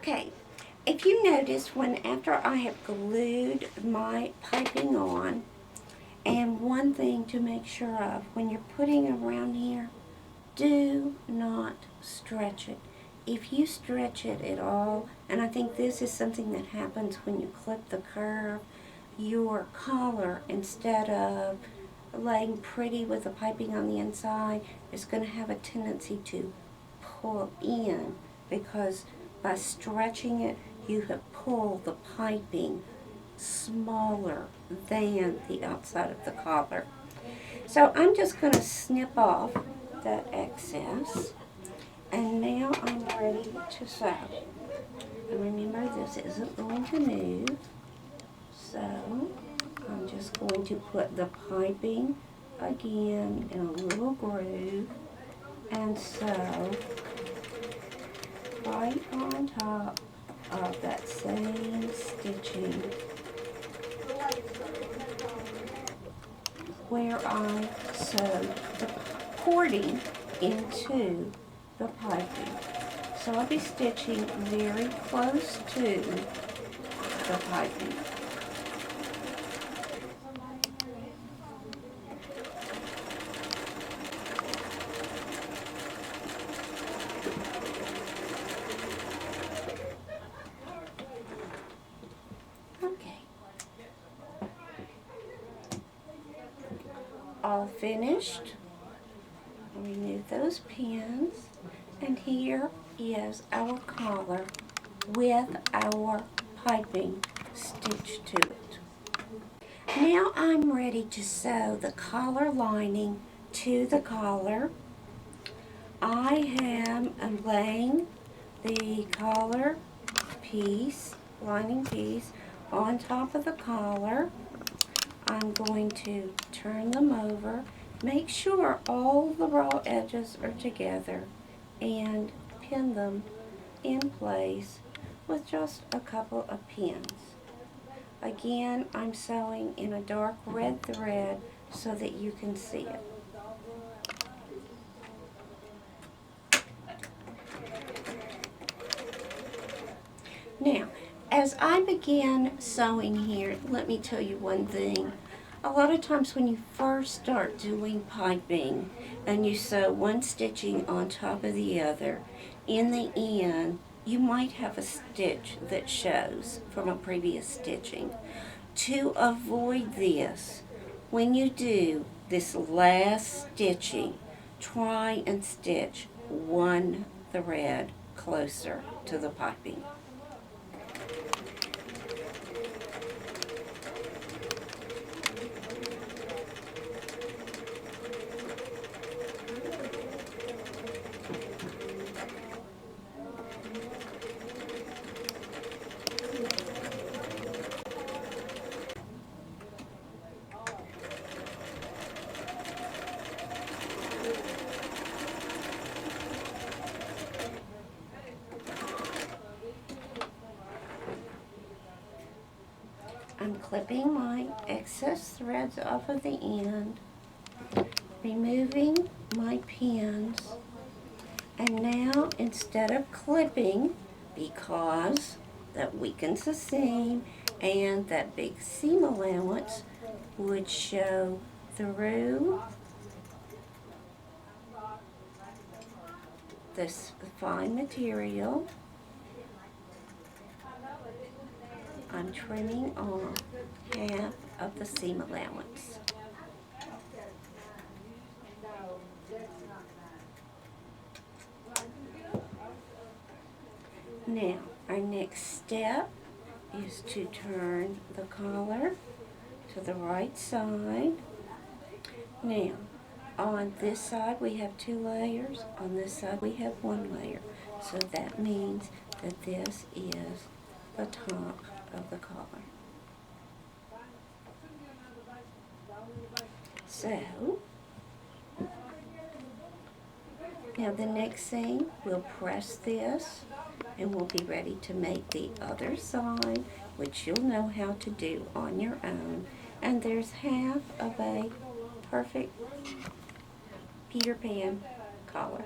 Okay, if you notice, after I have glued my piping on, and one thing to make sure of, when you're putting it around here, do not stretch it. If you stretch it at all, and I think this is something that happens when you clip the curve, your collar, instead of laying pretty with the piping on the inside, is going to have a tendency to pull in, because by stretching it, you have pulled the piping smaller than the outside of the collar. So I'm just going to snip off that excess, and now I'm ready to sew. And remember, this isn't going to move, so I'm just going to put the piping again in a little groove and sew right on top of that same stitching where I sewed the cording into the piping. So I'll be stitching very close to the piping. All finished. I'll remove those pins, and here is our collar with our piping stitched to it. Now I'm ready to sew the collar lining to the collar. I am laying the collar piece, lining piece, on top of the collar. I'm going to turn them over, make sure all the raw edges are together, and pin them in place with just a couple of pins. Again, I'm sewing in a dark red thread so that you can see it. Now, as I begin sewing here, let me tell you one thing. A lot of times when you first start doing piping and you sew one stitching on top of the other, in the end, you might have a stitch that shows from a previous stitching. To avoid this, when you do this last stitching, try and stitch one thread closer to the piping. I'm clipping my excess threads off of the end, removing my pins, and now instead of clipping, because that weakens the seam and that big seam allowance would show through this fine material, I'm trimming off half of the seam allowance. Now, our next step is to turn the collar to the right side. Now, on this side we have 2 layers, on this side we have 1 layer. So that means that this is the top of the collar. So, now the next thing, we'll press this and we'll be ready to make the other side, which you'll know how to do on your own. And there's half of a perfect Peter Pan collar.